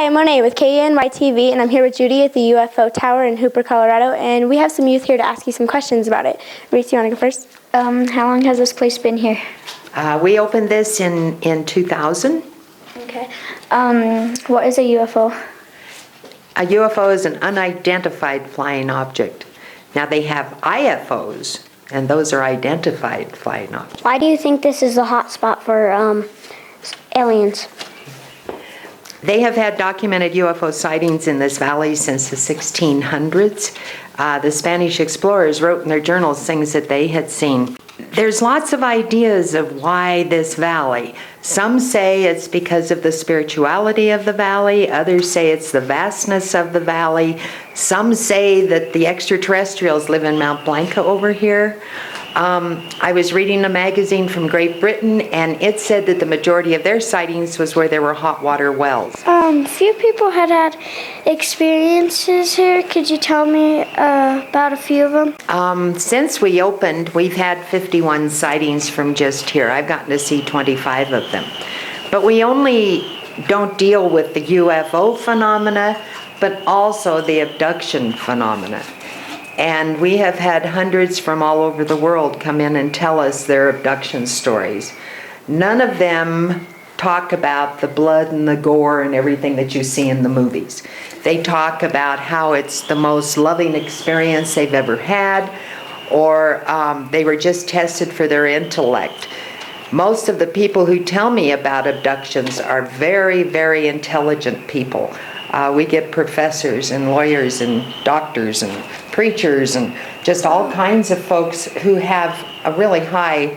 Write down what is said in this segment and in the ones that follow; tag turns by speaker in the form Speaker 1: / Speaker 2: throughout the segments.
Speaker 1: I'm Monet with KNYTV, and I'm here with Judy at the UFO Tower in Hooper, Colorado, and we have some youth here to ask you some questions about it. Reese, you want to go first?
Speaker 2: How long has this place been here?
Speaker 3: We opened this in 2000.
Speaker 2: Okay. What is a UFO?
Speaker 3: A UFO is an unidentified flying object. Now they have IFOs, and those are identified flying objects.
Speaker 2: Why do you think this is the hot spot for aliens?
Speaker 3: They have had documented UFO sightings in this valley since the 1600s. The Spanish explorers wrote in their journals things that they had seen. There's lots of ideas of why this valley. Some say it's because of the spirituality of the valley. Others say it's the vastness of the valley. Some say that the extraterrestrials live in Mount Blanca over here. I was reading a magazine from Great Britain, and it said that the majority of their sightings was where there were hot water wells.
Speaker 2: Few people had experiences here. Could you tell me about a few of them?
Speaker 3: Since we opened, we've had 51 sightings from just here. I've gotten to see 25 of them. But we only don't deal with the UFO phenomena, but also the abduction phenomena. And we have had hundreds from all over the world come in and tell us their abduction stories. None of them talk about the blood and the gore and everything that you see in the movies. They talk about how it's the most loving experience they've ever had, or they were just tested for their intellect. Most of the people who tell me about abductions are very, very intelligent people. We get professors and lawyers and doctors and preachers and just all kinds of folks who have a really high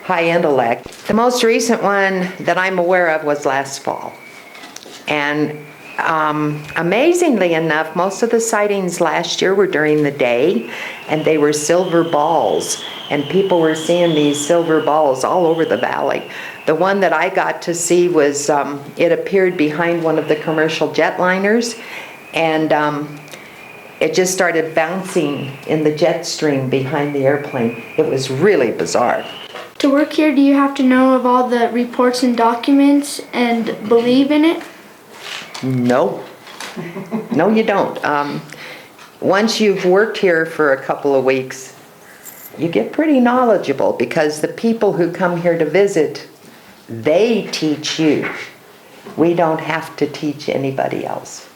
Speaker 3: intellect. The most recent one that I'm aware of was last fall. And amazingly enough, most of the sightings last year were during the day, and they were silver balls. And people were seeing these silver balls all over the valley. The one that I got to see was, it appeared behind one of the commercial jetliners, and it just started bouncing in the jet stream behind the airplane. It was really bizarre.
Speaker 1: To work here, do you have to know of all the reports and documents and believe in it?
Speaker 3: No. No, you don't. Once you've worked here for a couple of weeks, you get pretty knowledgeable, because the people who come here to visit, they teach you. We don't have to teach anybody else.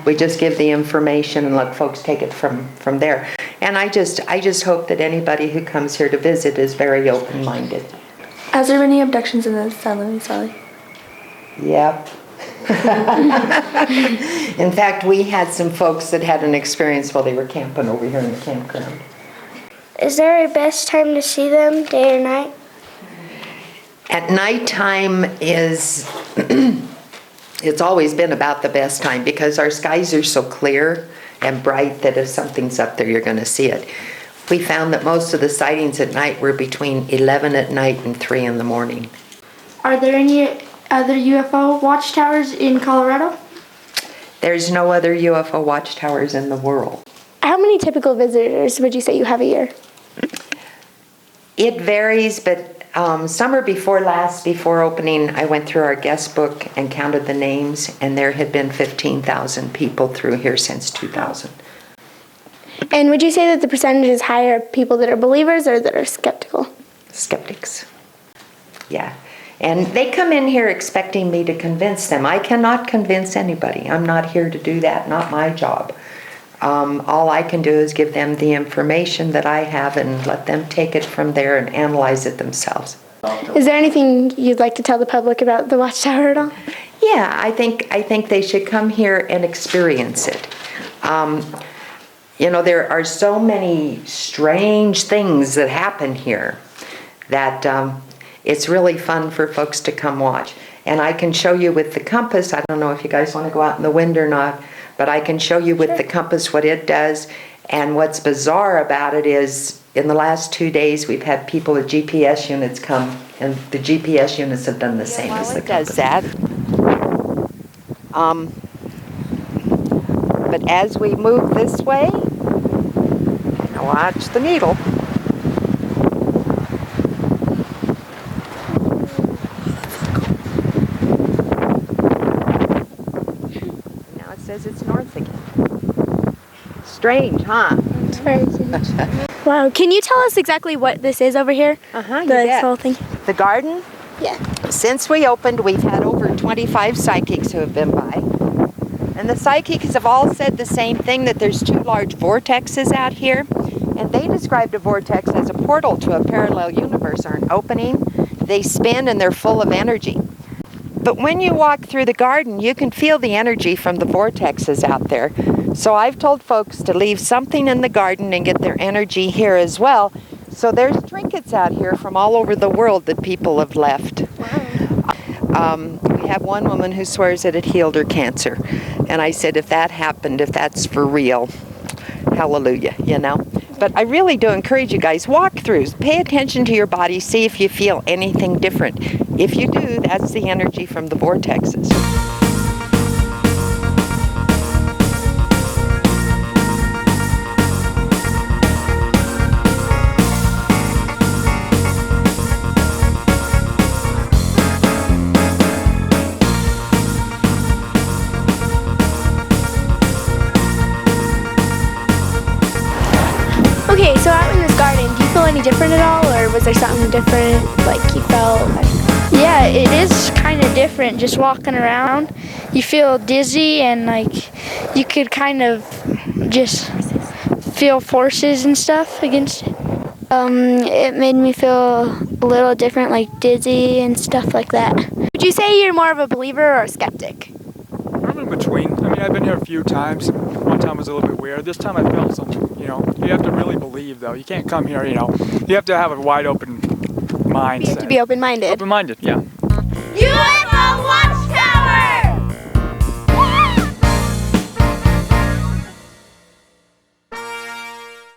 Speaker 3: We just give the information and let folks take it from there. And I just hope that anybody who comes here to visit is very open-minded.
Speaker 1: Has there been any abductions in the San Luis Valley?
Speaker 3: Yep. In fact, we had some folks that had an experience while they were camping over here in the campground.
Speaker 2: Is there a best time to see them, day or night?
Speaker 3: At nighttime is, it's always been about the best time, because our skies are so clear and bright that if something's up there, you're going to see it. We found that most of the sightings at night were between 11 at night and 3 in the morning.
Speaker 1: Are there any other UFO watchtowers in Colorado?
Speaker 3: There's no other UFO watchtowers in the world.
Speaker 1: How many typical visitors would you say you have a year?
Speaker 3: It varies, but summer before last, before opening, I went through our guest book and counted the names, and there had been 15,000 people through here since 2000.
Speaker 1: And would you say that the percentage is higher of people that are believers or that are skeptical?
Speaker 3: Skeptics. Yeah. And they come in here expecting me to convince them. I cannot convince anybody. I'm not here to do that, not my job. All I can do is give them the information that I have and let them take it from there and analyze it themselves.
Speaker 1: Is there anything you'd like to tell the public about the watchtower at all?
Speaker 3: Yeah, I think they should come here and experience it. You know, there are so many strange things that happen here that it's really fun for folks to come watch. And I can show you with the compass. I don't know if you guys want to go out in the wind or not, but I can show you with the compass what it does. And what's bizarre about it is, in the last 2 days, we've had people with GPS units come, and the GPS units have done the same as the compass. It does that. But as we move this way, now watch the needle. because it's north again. Strange, huh?
Speaker 1: It's very strange. Wow. Can you tell us exactly what this is over here?
Speaker 3: You
Speaker 1: This
Speaker 3: bet.
Speaker 1: whole thing.
Speaker 3: The garden?
Speaker 1: Yeah.
Speaker 3: Since we opened, we've had over 25 psychics who have been by. And the psychics have all said the same thing, that there's 2 large vortexes out here. And they described a vortex as a portal to a parallel universe, or an opening. They spin and they're full of energy. But when you walk through the garden, you can feel the energy from the vortexes out there. So I've told folks to leave something in the garden and get their energy here as well. So there's trinkets out here from all over the world that people have left. We have one woman who swears that it healed her cancer. And I said, if that happened, if that's for real, hallelujah, you know. But I really do encourage you guys, walk throughs, pay attention to your body, see if you feel anything different. If you do, that's the energy from the vortexes.
Speaker 1: Okay, so out in this garden, do you feel any different at all, or was there something different, like you felt like?
Speaker 2: Yeah, it is kind of different just walking around. You feel dizzy and like you could kind of just feel forces and stuff against it.
Speaker 1: It made me feel a little different, like dizzy and stuff like that. Would you say you're more of a believer or a skeptic?
Speaker 4: I'm in between. I mean, I've been here a few times. One time was a little bit weird. This time I felt something, you know. You have to really believe, though. You can't come here, you know. You have to have a wide open mindset.
Speaker 1: You have to be open-minded.
Speaker 4: Open-minded, yeah.
Speaker 1: UFO